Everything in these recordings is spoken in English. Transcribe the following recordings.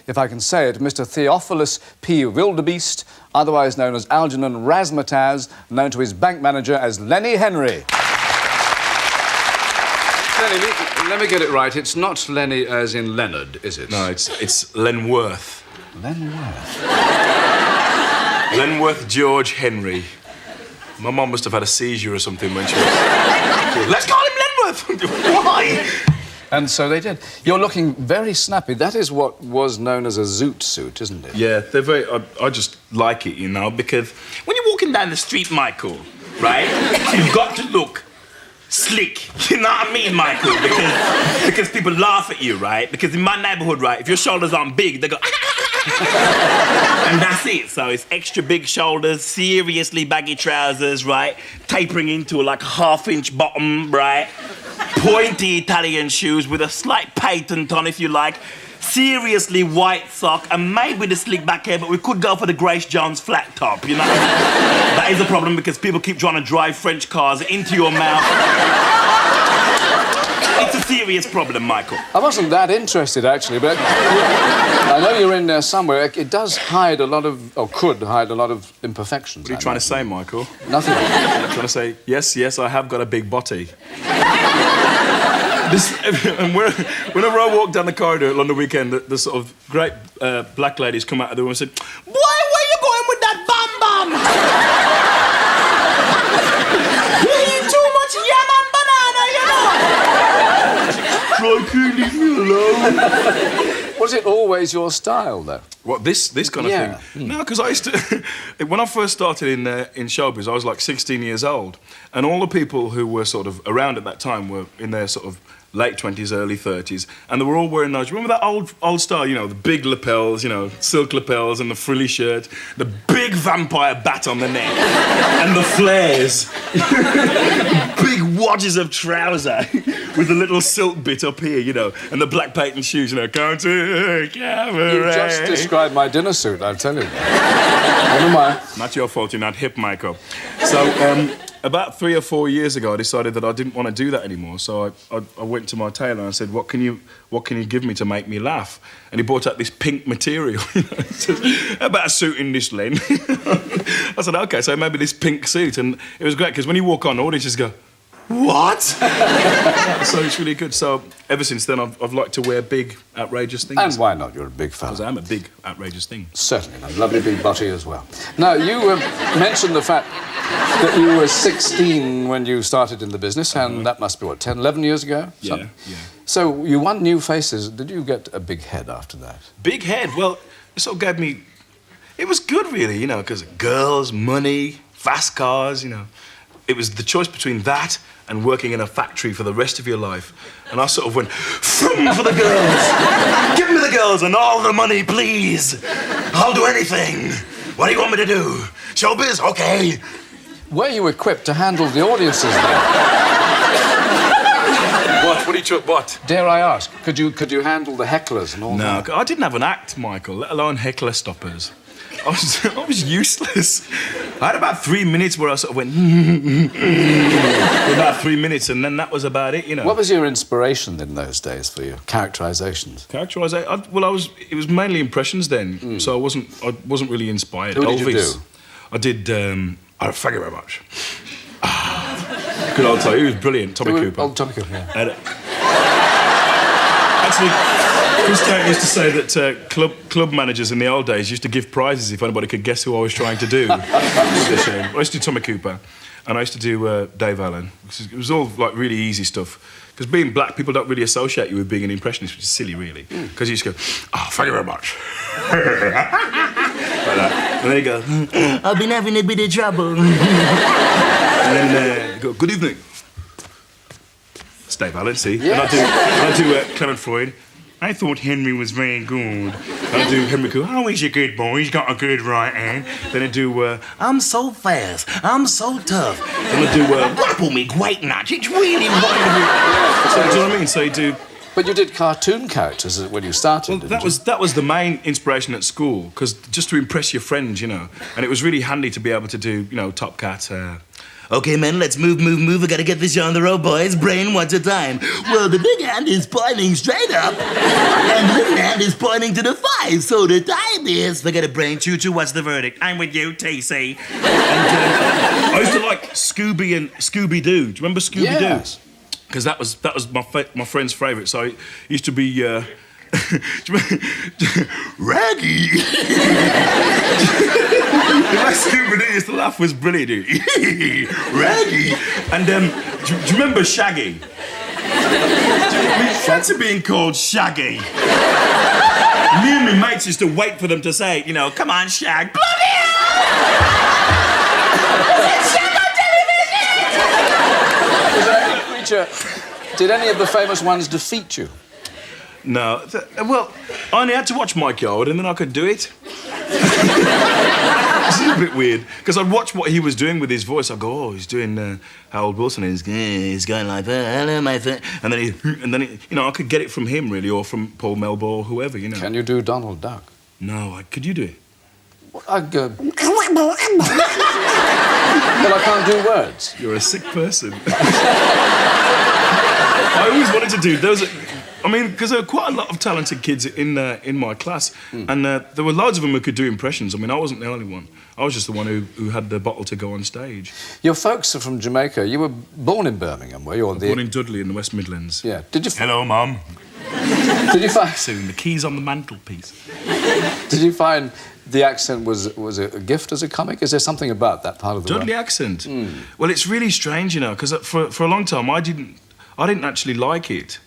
if I can say it, Mr. Theophilus P. Wildebeest, otherwise known as Algernon Razzmatazz, known to his bank manager as Lenny Henry. Lenny, let me get it right. It's not Lenny as in Leonard, is it? No, it's Lenworth. Lenworth? Lenworth George Henry. My mum must have had a seizure or something when she was... Let's call him Lenworth! Why? And so they did. You're looking very snappy. That is what was known as a zoot suit, isn't it? Yeah, they're very... I just like it, you know, because when you're walking down the street, Michael, right, you've got to look slick. You know what I mean, Michael? Because people laugh at you, right? Because in my neighbourhood, right, if your shoulders aren't big, they go... And that's it. So it's extra big shoulders, seriously baggy trousers, right? Tapering into like a half-inch bottom, right? Pointy Italian shoes with a slight patent on, if you like. Seriously white sock and maybe the slick back hair, but we could go for the Grace Jones flat top, you know? That is a problem because people keep trying to drive French cars into your mouth. It's a serious problem, Michael. I wasn't that interested, actually, but I know you're in there somewhere. It does hide a lot of, or could hide a lot of imperfections. What are you trying to say, Michael? Nothing. I'm trying to say, yes, I have got a big body. And whenever I walk down the corridor on the weekend, the sort of great black ladies come out of the room and said, "Boy, where you going with that bam bam? You eat too much yam and banana, you know." Try to leave me alone. Was it always your style, though? What, this kind of thing? No, because I used to... When I first started in showbiz, I was like 16 years old, and all the people who were sort of around at that time were in their sort of late 20s, early 30s, and they were all wearing those... Remember that old style, you know, the big lapels, you know, silk lapels and the frilly shirt, the big vampire bat on the neck, and the flares, big wadges of trouser with the little silk bit up here, you know, and the black patent shoes, you know, counter cabaret. You just described my dinner suit, I'll tell you. Never mind. Not your fault, you're not hip, Michael. So, about 3 or 4 years ago, I decided that I didn't want to do that anymore. So I went to my tailor and I said, what can you give me to make me laugh? And he brought out this pink material. You know, he said, "How about a suit in this, Len?" I said, OK, so maybe this pink suit. And it was great, because when you walk on, audiences go, "What?" So it's really good. So ever since then, I've liked to wear big, outrageous things. And why not? You're a big fella. Because I am a big, outrageous thing. Certainly, and a lovely big body as well. Now, you mentioned the fact that you were 16 when you started in the business, and that must be, what, 10, 11 years ago? Yeah. So you won New Faces. Did you get a big head after that? Big head? Well, it sort of gave me... It was good, really, you know, because girls, money, fast cars, you know. It was the choice between that and working in a factory for the rest of your life. And I sort of went, "From for the girls! Give me the girls and all the money, please! I'll do anything! What do you want me to do? Showbiz? OK." Were you equipped to handle the audiences then? What? Dare I ask, could you handle the hecklers and all that? No, I didn't have an act, Michael, let alone heckler stoppers. I was useless. I had about 3 minutes where I sort of went... for about 3 minutes, and then that was about it, you know. What was your inspiration in those days for your characterisations? Characterisation? It was mainly impressions then, so I wasn't really inspired. Who did you do? I did, thank you very much. Good old Tommy, he was brilliant, Tommy Cooper. Old Tommy Cooper, yeah. Actually, Chris Tate used to say that club managers in the old days used to give prizes if anybody could guess who I was trying to do. I used to do Tommy Cooper, and I used to do Dave Allen. It was all like really easy stuff. Because being black, people don't really associate you with being an impressionist, which is silly, really. Because you just go, "Oh, thank you very much." Like that. And then you go, "I've been having a bit of trouble." And then you go, "Good evening." It's Dave Allen, see? Yeah. And I do Clement Floyd. "I thought Henry was very good." And I do Henry Cooper. "Oh, he's a good boy. He's got a good right hand." Then I do, "I'm so fast. I'm so tough." Then I do, "Grapple me, great nut." It's really wonderful. So, do you know what I mean? So you do... But you did cartoon characters when you started, Well, that was the main inspiration at school, because just to impress your friends, you know. And it was really handy to be able to do, you know, Top Cat, "OK, men, let's move. I gotta get this show on the road, boys. Brain, what's your time?" "Well, the big hand is pointing straight up, and the little hand is pointing to the fire. Right, so the time is, we're gonna bring Choo-Choo, what's the verdict? I'm with you, TC. And I used to like Scooby and Scooby-Doo. Do you remember Scooby-Doo? Yes. Because that was my friend's favourite. So it used to be Raggy. The way Scooby-Doo used to laugh was brilliant. Dude. Raggy. And do you remember Shaggy? We fancy being called Shaggy. Me and my mates used to wait for them to say, you know, come on, Shag. Bloody hell! Did any of the famous ones defeat you? No. Well, I only had to watch Mike Yard and then I could do it. This is a bit weird, because I'd watch what he was doing with his voice. I'd go, oh, he's doing Harold Wilson. He's going like that, hello, my friend. And then he, you know, I could get it from him, really, or from Paul Melba or whoever, you know. Can you do Donald Duck? No, could you do it? Well, I can't do words. You're a sick person. I always wanted to do those. I mean, because there were quite a lot of talented kids in my class, and there were loads of them who could do impressions. I mean, I wasn't the only one. I was just the one who had the bottle to go on stage. Your folks are from Jamaica. You were born in Birmingham, were you? Born in Dudley in the West Midlands. Yeah. Did you? Hello, Mum. Did you find? Soon the keys on the mantelpiece. Did you find the accent was a gift as a comic? Is there something about that part of the Dudley world? accent? Well, it's really strange, you know, because for a long time I didn't actually like it.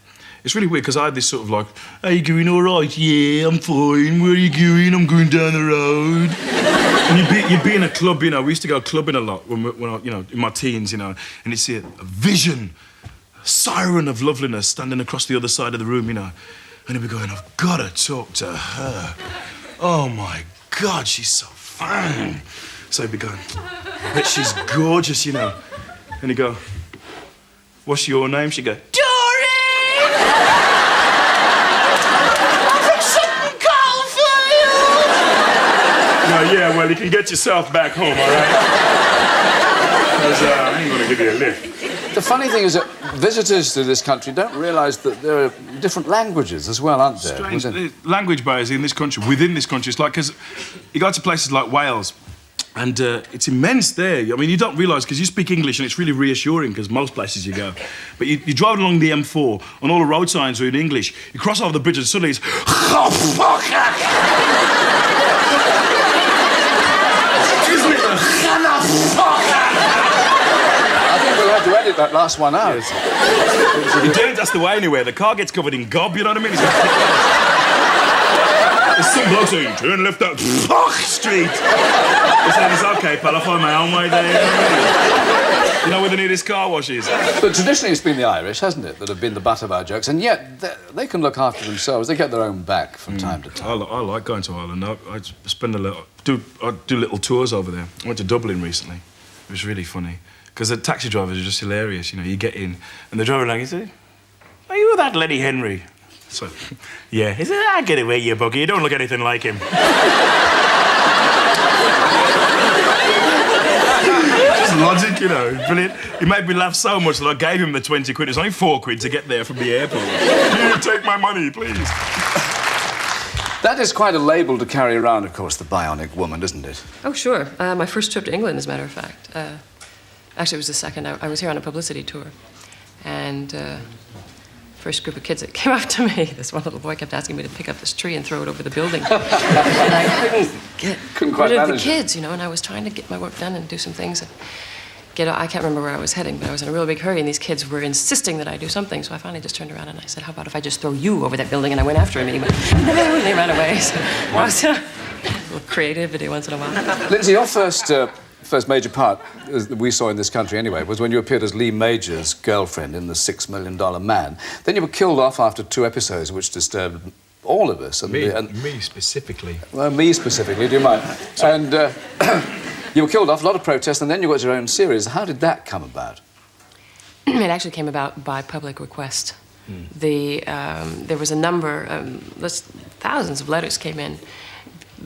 It's really weird, because I had this sort of like, are you going all right? Yeah, I'm fine. Where are you going? I'm going down the road. And you'd be in a club, you know. We used to go clubbing a lot when I, you know, in my teens, you know, and you'd see a vision, a siren of loveliness standing across the other side of the room, you know, and he'd be going, I've got to talk to her. Oh, my God, she's so fine. So he'd be going, but she's gorgeous, you know. And he'd go, what's your name? She'd go, No, yeah, well, you can get yourself back home, all right? Because I ain't gonna give you a lift. The funny thing is that visitors to this country don't realise that there are different languages as well, aren't there? Strange. Language barriers in this country, within this country, it's like, because you go to places like Wales, and it's immense there. I mean, you don't realise, because you speak English and it's really reassuring, because most places you go. But you drive along the M4 and all the road signs are in English. You cross over the bridge and suddenly it's... I think we'll have to edit that last one out. Yes. You don't, that's the way anywhere. The car gets covered in gob, you know what I mean? There's some bloke saying, turn left up, street. It's okay, pal, I'll find my own way there. You know where the nearest car wash is? But traditionally it's been the Irish, hasn't it, that have been the butt of our jokes, and yet they can look after themselves. They get their own back from time to time. I like going to Ireland. I spend I do little tours over there. I went to Dublin recently. It was really funny. Because the taxi drivers are just hilarious, you know. You get in, and the driver along, he said, are you that Lenny Henry? So, yeah. He said, get away, you buggy. You don't look anything like him. Just logic, you know. Brilliant. He made me laugh so much that I gave him the 20 quid. It's only 4 quid to get there from the airport. Can you take my money, please? That is quite a label to carry around, of course, the Bionic Woman, isn't it? Oh, sure. My first trip to England, as a matter of fact. Actually, it was the second. I was here on a publicity tour. And first group of kids that came up to me, this one little boy kept asking me to pick up this tree and throw it over the building. And I couldn't quite rid of the manage kids, you know, and I was trying to get my work done and do some things. And I can't remember where I was heading, but I was in a real big hurry, and these kids were insisting that I do something, so I finally just turned around and I said, how about if I just throw you over that building? And I went after him, and he went, no, and they ran away. So I was a little creativity once in a while. Lindsay, your first major part that we saw in this country anyway was when you appeared as Lee Major's girlfriend in The $6 Million Man. Then you were killed off after 2 episodes, which disturbed all of us. Me specifically. Well, me specifically, do you mind? And you were killed off, a lot of protests, and then you got your own series. How did that come about? It actually came about by public request. There was a number, thousands of letters came in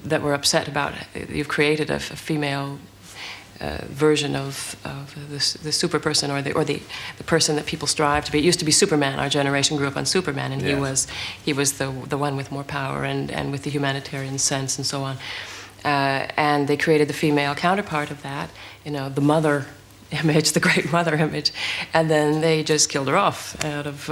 that were upset about, you've created a female version of the super person or the person that people strive to be. It used to be Superman. Our generation grew up on Superman, and Yes. he was the one with more power and with the humanitarian sense and so on. And they created the female counterpart of that, the mother image, the great mother image, and then they just killed her off out of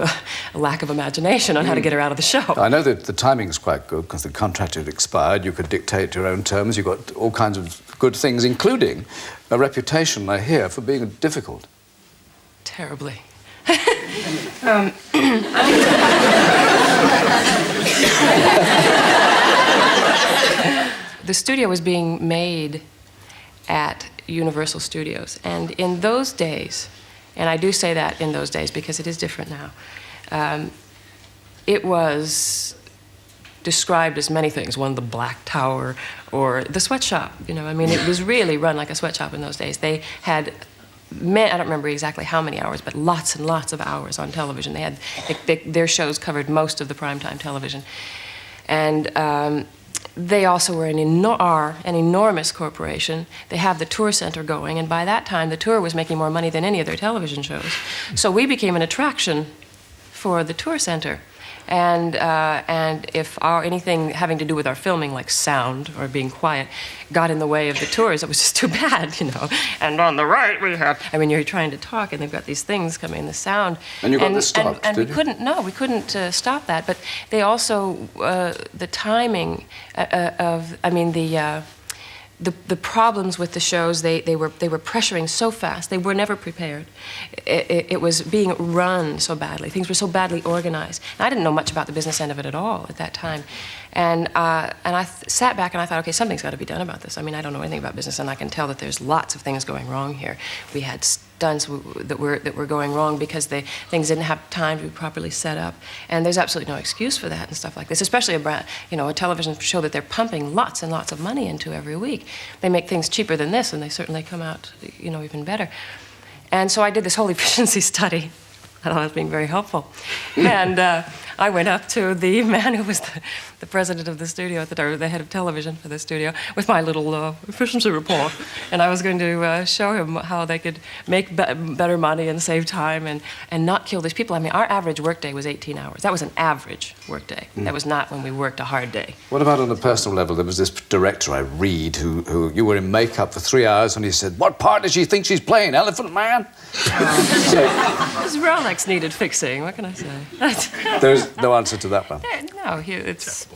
a lack of imagination on how to get her out of the show. I know that the timing is quite good because the contract had expired. You could dictate your own terms. You got all kinds of good things, including a reputation, I hear, for being difficult. Terribly. The studio was being made at Universal Studios, and in those days, and I do say that in those days because it is different now, it was described as many things. One, the Black Tower, or the sweatshop. It was really run like a sweatshop in those days. They had, I don't remember exactly how many hours, but lots and lots of hours on television. Their shows covered most of the primetime television. And they also were an enormous corporation. They have the tour center going, and by that time, the tour was making more money than any of their television shows. So we became an attraction for the tour center. And if anything having to do with our filming, like sound or being quiet, got in the way of the tours, it was just too bad, And on the right, we have, you're trying to talk, and they've got these things coming, the sound. And you got this stopped, and did we you? we couldn't stop that. But they also, the timing the problems with the shows, they were pressuring so fast. They were never prepared. It was being run so badly. Things were so badly organized. And I didn't know much about the business end of it at all at that time. And I sat back and I thought, okay, something's got to be done about this. I don't know anything about business, and I can tell that there's lots of things going wrong here. We had stunts that were going wrong because things didn't have time to be properly set up. And there's absolutely no excuse for that and stuff like this, especially a television show that they're pumping lots and lots of money into every week. They make things cheaper than this, and they certainly come out, even better. And so I did this whole efficiency study. I thought it was being very helpful. And I went up to the man who was the president of the studio, the head of television for the studio, with my little efficiency report. And I was going to show him how they could make better money and save time and not kill these people. Our average workday was 18 hours. That was an average workday. That was not when we worked a hard day. What about on a personal level? There was this director, I read, who you were in makeup for 3 hours, and he said, "What part does she think she's playing, Elephant Man?" His Rolex needed fixing. What can I say? There's no answer to that one. No, it's,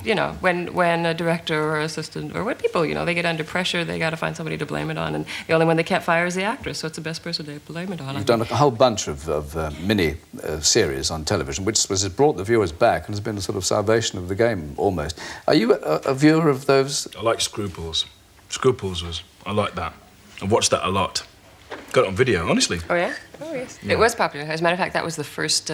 when a director or assistant, or when people, they get under pressure, they got to find somebody to blame it on, and the only one they can't fire is the actress, so it's the best person to blame it on. You've done a whole bunch of mini series on television, which has brought the viewers back and has been a sort of salvation of the game, almost. Are you a viewer of those? I like Scruples. I like that. I watched that a lot. Got it on video, honestly. Oh, yeah? Oh, yes. Yeah. It was popular. As a matter of fact, that was the first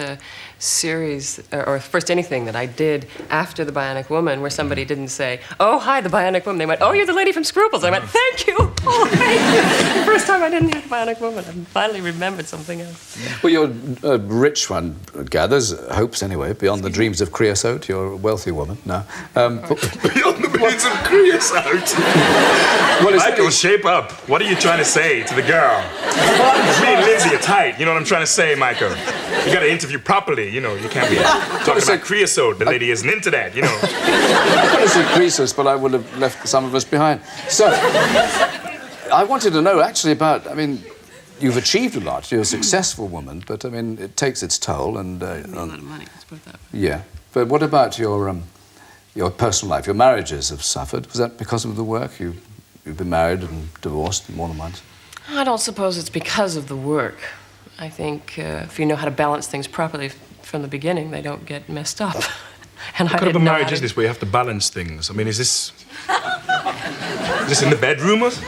series, or first anything that I did after the Bionic Woman, where somebody didn't say, "Oh, hi, the Bionic Woman." They went, "Oh, you're the lady from Scruples." I went, "Thank you." Oh, thank you. The first time I didn't hear the Bionic Woman, I finally remembered something else. Well, you're a rich one, gathers, hopes anyway, beyond the dreams of creosote. You're a wealthy woman now. Beyond the dreams of creosote? Well, Michael, shape up. What are you trying to say to the girl? Me and Lindsay are tight, you know what I'm trying to say, Michael? You gotta interview properly, you can't be talking about creosote. The lady isn't into that, I want to say creosote, but I would have left some of us behind. So, I wanted to know actually about, you've achieved a lot. You're a successful woman, but it takes its toll and... a lot of money, let's put it that way. Yeah, but what about your personal life? Your marriages have suffered. Was that because of the work? You've been married and divorced more than once? I don't suppose it's because of the work. I think if you know how to balance things properly from the beginning, they don't get messed up. And what kind of a marriage is this where you have to balance things? Is this in the bedroom or? Wait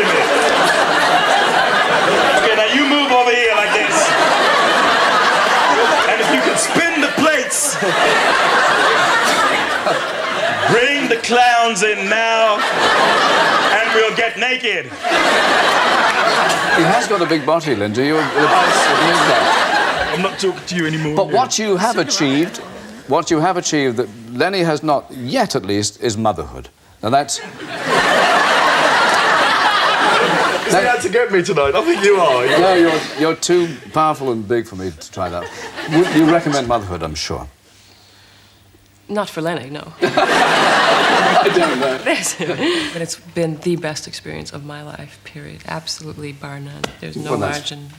a minute. Okay, now you move over here like this. And if you can spin the plates. Bring the clowns in now, and we'll get naked. He has got a big body, Lindsay. You're the best admit that. I'm not talking to you anymore. But what you have achieved that Lenny has not yet, at least, is motherhood. And that's... Is he out to get me tonight? I think you are. No, you're too powerful and big for me to try that. Would you recommend motherhood, I'm sure? Not for Lenny, no. I don't know. But it's been the best experience of my life, period. Absolutely, bar none. There's no margin.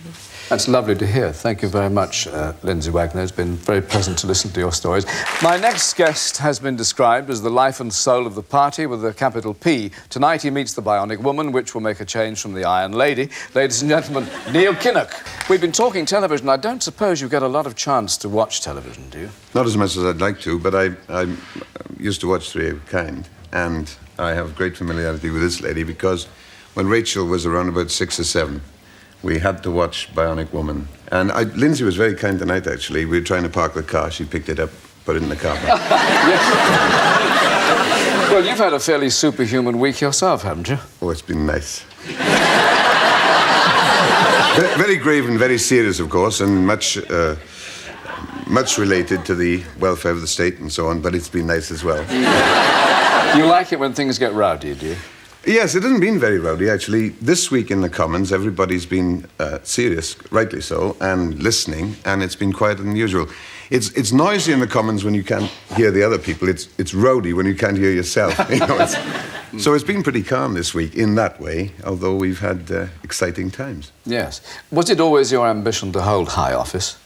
That's lovely to hear. Thank you very much, Lindsey Wagner. It's been very pleasant to listen to your stories. My next guest has been described as the life and soul of the party with a capital P. Tonight he meets the Bionic Woman, which will make a change from the Iron Lady. Ladies and gentlemen, Neil Kinnock. We've been talking television. I don't suppose you get a lot of chance to watch television, do you? Not as much as I'd like to, but I used to watch Three of a Kind, and I have great familiarity with this lady because when Rachel was around about 6 or 7, we had to watch Bionic Woman. And Lindsay was very kind tonight, actually. We were trying to park the car. She picked it up, put it in the car park. Well, you've had a fairly superhuman week yourself, haven't you? Oh, it's been nice. Very grave and very serious, of course, and much related to the welfare of the state and so on, but it's been nice as well. You like it when things get rowdy, do you? Yes, it hasn't been very rowdy, actually. This week in the Commons, everybody's been serious, rightly so, and listening, and it's been quieter than usual. It's noisy in the Commons when you can't hear the other people. It's rowdy when you can't hear yourself. You know, so it's been pretty calm this week in that way, although we've had exciting times. Yes. Was it always your ambition to hold high office?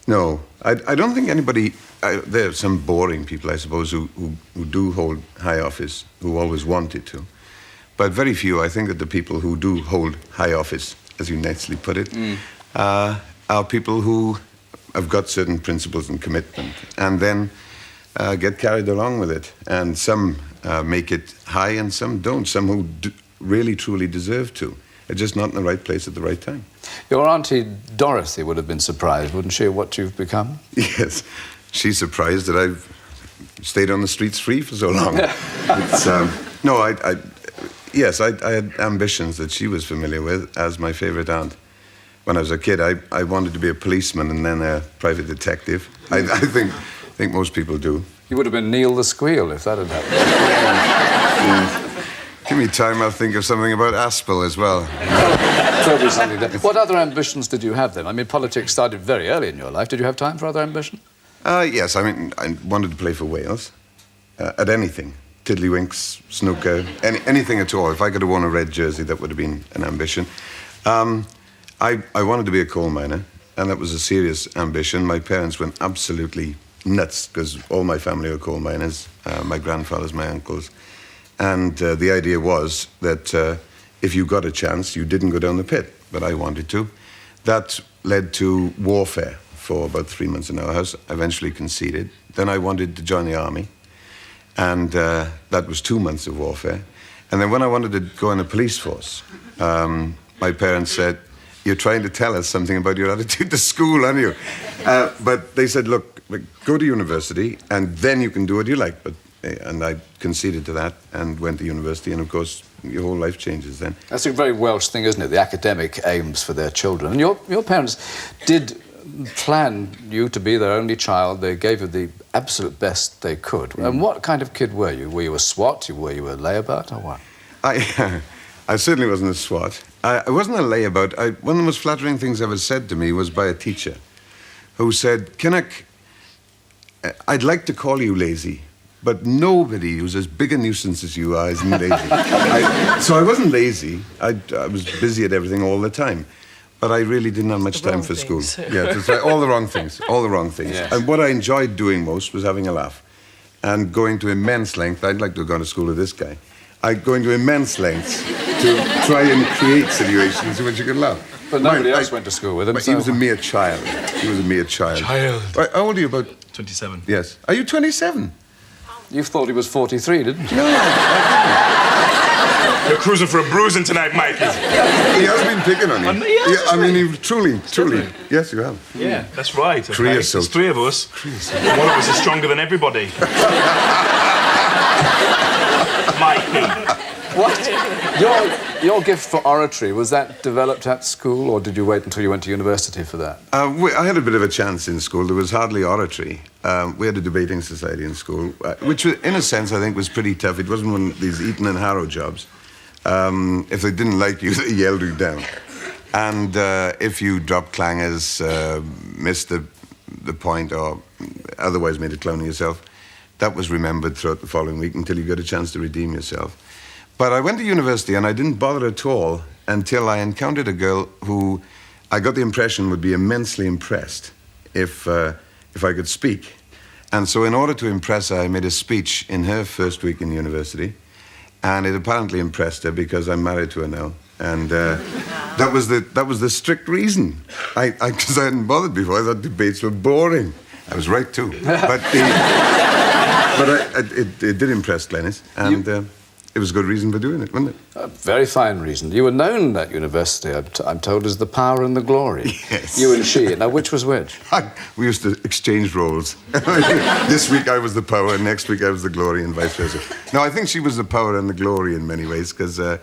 No, I don't think anybody... there are some boring people, I suppose, who do hold high office, who always wanted to. But very few, I think, that the people who do hold high office, as you nicely put it, are people who have got certain principles and commitment, and then get carried along with it. And some make it high and some don't. Some who really, truly deserve to. They're just not in the right place at the right time. Your auntie Dorothy would have been surprised, wouldn't she, at what you've become? Yes, she's surprised that I've stayed on the streets free for so long. No, Yes, I had ambitions that she was familiar with as my favourite aunt. When I was a kid, I wanted to be a policeman and then a private detective. I think most people do. You would have been Neil the Squeal if that had happened. Give me time, I'll think of something about Aspel as well. Probably something there. What other ambitions did you have then? I mean, politics started very early in your life. Did you have time for other ambition? Yes, I mean, I wanted to play for Wales at anything. Tiddlywinks, snooker, anything at all. If I could have worn a red jersey, that would have been an ambition. I wanted to be a coal miner, and that was a serious ambition. My parents went absolutely nuts, because all my family are coal miners, my grandfathers, my uncles. And the idea was that if you got a chance, you didn't go down the pit, but I wanted to. That led to warfare for about 3 months in our house. I eventually conceded. Then I wanted to join the army. And that was 2 months of warfare. And then when I wanted to go in the police force, my parents said, "You're trying to tell us something about your attitude to school, aren't you?" But they said, "Look, go to university, and then you can do what you like." And I conceded to that and went to university, and of course, your whole life changes then. That's a very Welsh thing, isn't it? The academic aims for their children. And your parents did plan you to be their only child. They gave you the absolute best they could. And what kind of kid were you? Were you a swot? Were you a layabout, or what? I certainly wasn't a swot. I wasn't a layabout. One of the most flattering things ever said to me was by a teacher who said, "Kinnock, I'd like to call you lazy, but nobody who's as big a nuisance as you are isn't lazy." So I wasn't lazy. I was busy at everything all the time. But I really didn't have much time for school. Yeah, that's right. All the wrong things. All the wrong things. Yes. And what I enjoyed doing most was having a laugh. And going to immense lengths. I'd like to have gone to school with this guy. Going to immense lengths to try and create situations in which you could laugh. But nobody else went to school with him. But he was a mere child. He was a mere child. How old are you? About 27. Yes. Are you 27? You thought he was 43, didn't you? No, I didn't. You're cruising for a bruising tonight, Mike. He has been picking on you. I mean, truly. Yes, you have. Yeah, that's right. Okay. Creosote. There's 3 of us. One of us is stronger than everybody. Mikey. What? Your gift for oratory, was that developed at school, or did you wait until you went to university for that? I had a bit of a chance in school. There was hardly oratory. We had a debating society in school, which in a sense I think was pretty tough. It wasn't one of these Eton and Harrow jobs. If they didn't like you, they yelled you down. And if you dropped clangers, missed the point, or otherwise made a clown of yourself, that was remembered throughout the following week until you got a chance to redeem yourself. But I went to university and I didn't bother at all until I encountered a girl who I got the impression would be immensely impressed if I could speak. And so in order to impress her, I made a speech in her first week in university. And it apparently impressed her because I'm married to her now. And that was the strict reason. Because I hadn't bothered before. I thought debates were boring. I was right too. But it did impress Glenys, and it was a good reason for doing it, wasn't it? A very fine reason. You were known at university, I'm told, as the power and the glory. Yes. You and she. Now, which was which? We used to exchange roles. This week I was the power, and next week I was the glory, and vice versa. No, I think she was the power and the glory in many ways, because I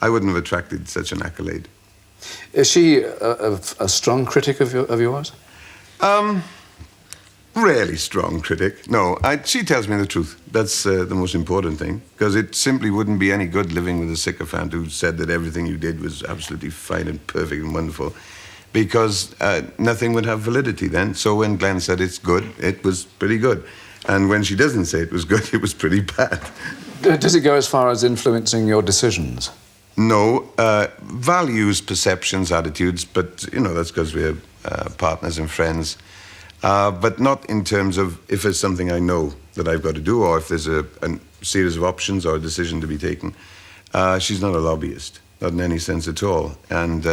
wouldn't have attracted such an accolade. Is she a strong critic of yours? Rarely strong critic. No, she tells me the truth. That's the most important thing, because it simply wouldn't be any good living with a sycophant who said that everything you did was absolutely fine and perfect and wonderful, because nothing would have validity then. So when Glenn said it's good, it was pretty good. And when she doesn't say it was good, it was pretty bad. Does it go as far as influencing your decisions? No, values, perceptions, attitudes, but, you know, that's because we're partners and friends. But not in terms of if it's something I know that I've got to do, or if there's a series of options or a decision to be taken. She's not a lobbyist, not in any sense at all. And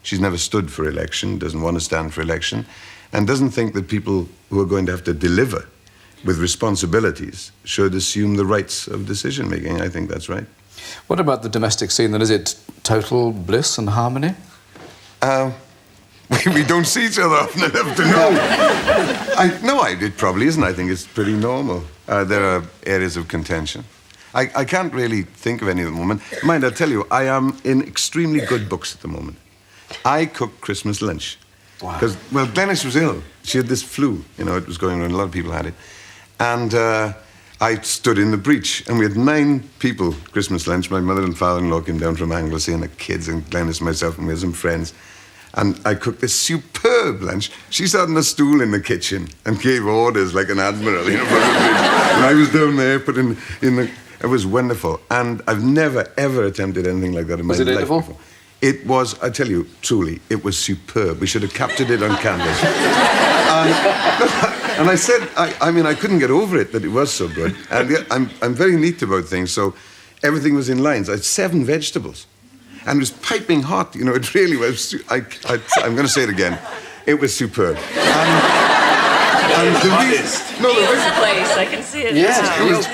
she's never stood for election, doesn't want to stand for election, and doesn't think that people who are going to have to deliver with responsibilities should assume the rights of decision-making. I think that's right. What about the domestic scene, then? Is it total bliss and harmony? We don't see each other often enough to know. It probably isn't. I think it's pretty normal. There are areas of contention. I can't really think of any at the moment. Mind, I'll tell you, I am in extremely good books at the moment. I cooked Christmas lunch. Wow. Because, well, Glenys was ill. She had this flu, you know, it was going around, a lot of people had it. And I stood in the breach, and we had 9 people Christmas lunch. My mother and father-in-law came down from Anglesey, and the kids, and Glenys, myself, and we had some friends. And I cooked this superb lunch. She sat on a stool in the kitchen and gave orders like an admiral, you know, from the bridge. And I was down there, put in the... It was wonderful. And I've never, ever attempted anything like that in my life before. Was it edible? It was, I tell you, truly, it was superb. We should have captured it on canvas. And I said, I mean, I couldn't get over it that it was so good. And yet, I'm very neat about things, so everything was in lines. I had 7 vegetables. And it was piping hot, you know, it really was. I'm going to say it again. It was superb. And the place, I can see it. Yes,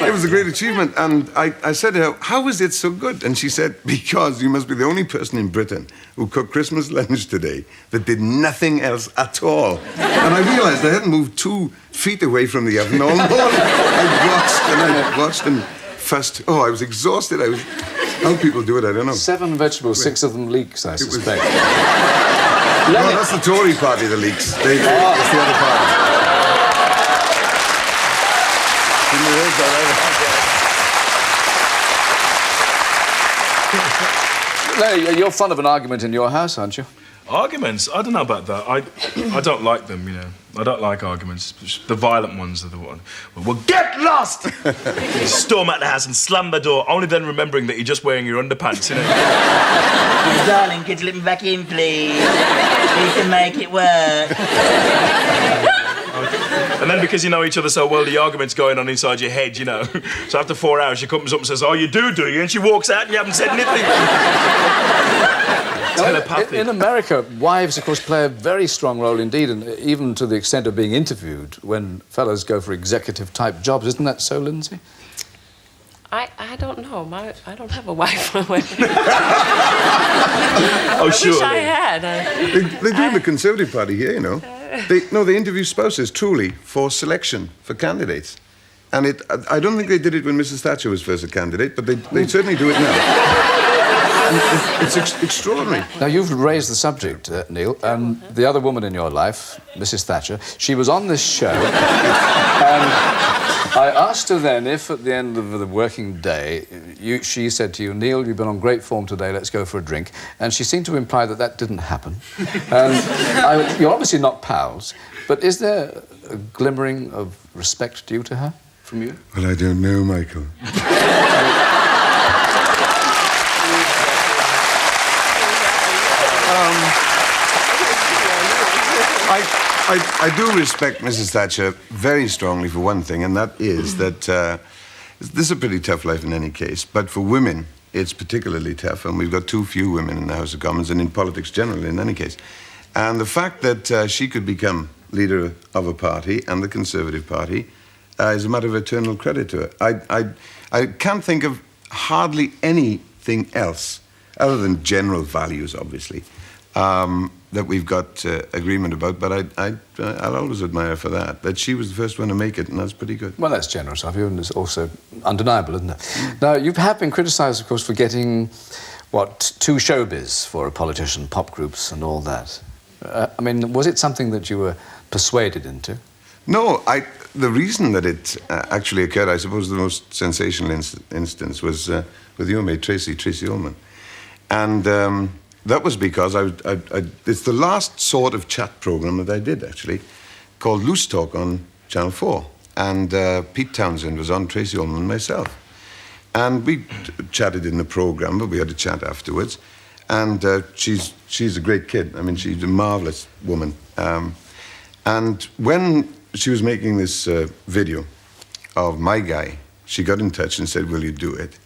it was a great achievement. And I said to her, how is it so good? And she said, because you must be the only person in Britain who cooked Christmas lunch today that did nothing else at all. And I realized I hadn't moved 2 feet away from the oven all morning. I watched and fussed. Oh, I was exhausted. How people do it, I don't know. 7 vegetables, 6 of them leeks, I suspect. No, that's the Tory party, the leeks. It's the other party. Lenny, you're fond of an argument in your house, aren't you? Arguments? I don't know about that. I don't like them, you know. I don't like arguments. The violent ones are the one. Well, get lost! You storm out the house and slam the door, only then remembering that you're just wearing your underpants, you know. Darling, could you let me back in, please? We can make it work. And then because you know each other so well, the argument's going on inside your head, you know. So after 4 hours, she comes up and says, oh, you do you? And she walks out and you haven't said anything. Telepathic. In America, wives, of course, play a very strong role indeed, and even to the extent of being interviewed when fellas go for executive-type jobs. Isn't that so, Lindsay? I don't know. I don't have a wife. Oh, I sure. wish I had. They do in the Conservative Party here, you know. They interview spouses, truly, for selection, for candidates. And I don't think they did it when Mrs. Thatcher was first a candidate, but they certainly do it now. It's extraordinary. Now, you've raised the subject, Neil, and the other woman in your life, Mrs. Thatcher, she was on this show, and I asked her then if at the end of the working day, she said to you, Neil, you've been on great form today, let's go for a drink, and she seemed to imply that that didn't happen. You're obviously not pals, but is there a glimmering of respect due to her from you? Well, I don't know, Michael. I do respect Mrs. Thatcher very strongly for one thing, and that is that this is a pretty tough life in any case, but for women, it's particularly tough, and we've got too few women in the House of Commons and in politics generally in any case. And the fact that she could become leader of a party, and the Conservative Party, is a matter of eternal credit to her. I can't think of hardly anything else, other than general values, obviously, that we've got agreement about, but I'll always admire her for that. But she was the first one to make it, and that's pretty good. Well, that's generous of you, and it's also undeniable, isn't it? Now, you have been criticised, of course, for getting, too showbiz for a politician, pop groups and all that. I mean, was it something that you were persuaded into? No, the reason that it actually occurred, I suppose the most sensational instance was with your mate, Tracy Ullman. And that was because it's the last sort of chat program that I did, actually, called Loose Talk on Channel 4. And Pete Townsend was on, Tracy Ullman and myself. And we chatted in the program, but we had a chat afterwards. And she's a great kid. I mean, she's a marvelous woman. And when she was making this video of my guy, she got in touch and said, will you do it?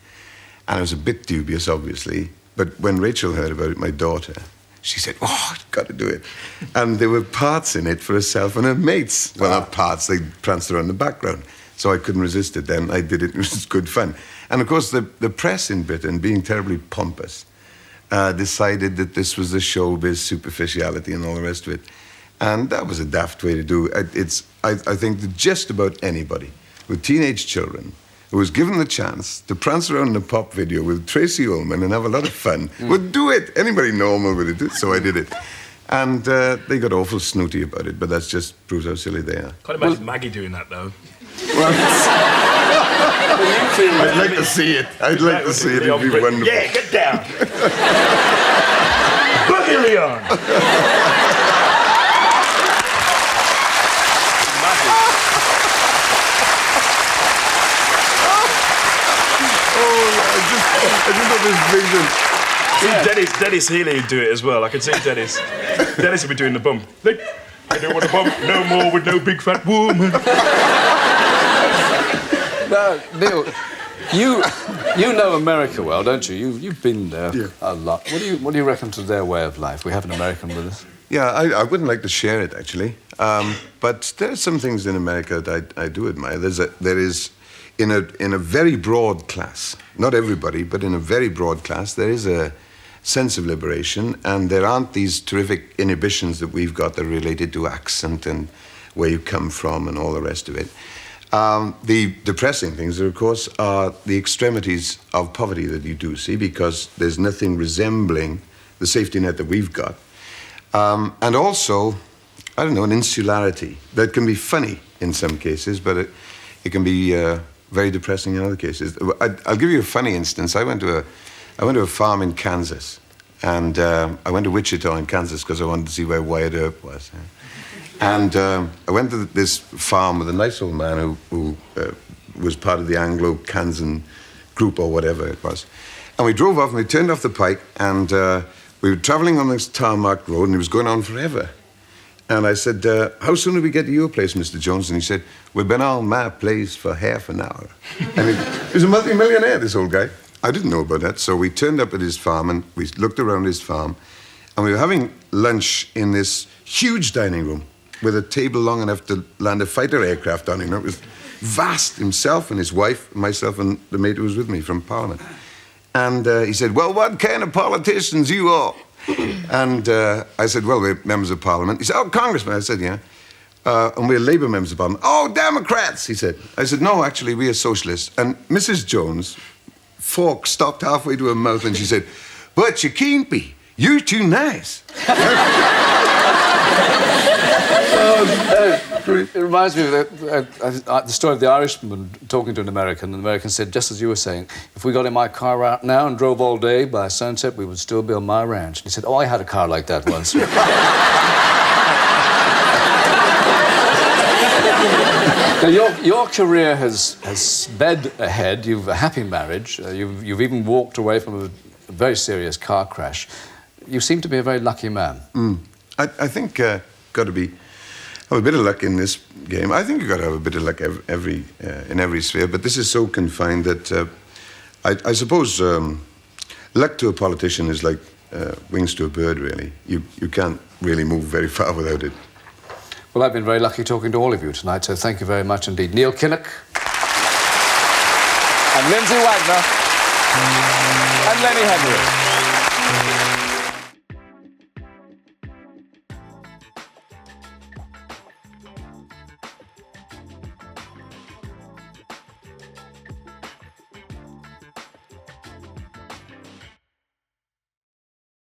And I was a bit dubious, obviously. But when Rachel heard about it, my daughter, she said, oh, I've got to do it. And there were parts in it for herself and her mates. Well, not parts, they pranced around the background. So I couldn't resist it then. I did it. It was good fun. And, of course, the press in Britain, being terribly pompous, decided that this was the showbiz superficiality and all the rest of it. And that was a daft way to do it. I think that just about anybody with teenage children who was given the chance to prance around in a pop video with Tracy Ullman and have a lot of fun would do it. Anybody normal would do it, so I did it. And they got awful snooty about it, but that just proves how silly they are. Can't imagine Maggie doing that, though. I'd like to see it. I'd like to see it. It'd be wonderful. Yeah, get down. Boogie Leon. I just got this vision. See, Dennis Healy would do it as well. I can see Dennis. Dennis would be doing the bump. Look, I don't want to bump no more with no big fat woman. Now, Neil, you know America well, don't you? You've been there a lot. What do you reckon to their way of life? We have an American with us. Yeah, I wouldn't like to share it, actually. But there are some things in America that I do admire. There is, in a very broad class, not everybody, but in a very broad class, there is a sense of liberation, and there aren't these terrific inhibitions that we've got that are related to accent and where you come from and all the rest of it. The depressing things, of course, are the extremities of poverty that you do see, because there's nothing resembling the safety net that we've got. And also, I don't know, an insularity that can be funny in some cases, but it can be very depressing in other cases. I'll give you a funny instance. I went to a farm in Kansas, and I went to Wichita in Kansas because I wanted to see where Wyatt Earp was. And I went to this farm with a nice old man who was part of the Anglo-Kansan group or whatever it was. And we drove off and we turned off the pike, and we were traveling on this tarmac road, and it was going on forever. And I said, how soon do we get to your place, Mr. Jones? And he said, we've been on my place for half an hour. And he was a multi-millionaire, this old guy. I didn't know about that. So we turned up at his farm, and we looked around his farm, and we were having lunch in this huge dining room with a table long enough to land a fighter aircraft on it. It was vast, himself and his wife, myself and the mate who was with me from Parliament. And he said, well, what kind of politicians you are? And I said, well, we're members of Parliament. He said, oh, Congressman. I said, yeah. And we're Labour members of Parliament. Oh, Democrats, he said. I said, no, actually, we are socialists. And Mrs. Jones' fork stopped halfway to her mouth, and she said, but you can't be. You're too nice. It reminds me of the story of the Irishman talking to an American. And the American said, just as you were saying, if we got in my car out now and drove all day, by sunset we would still be on my ranch. And he said, oh, I had a car like that once. Now, your career has sped ahead. You've a happy marriage. You've even walked away from a very serious car crash. You seem to be a very lucky man. I think got to have a bit of luck in this game. I think you've got to have a bit of luck in every sphere, but this is so confined that I suppose luck to a politician is like wings to a bird, really. You can't really move very far without it. Well, I've been very lucky talking to all of you tonight, so thank you very much indeed. Neil Kinnock and Lindsey Wagner and Lenny Henry.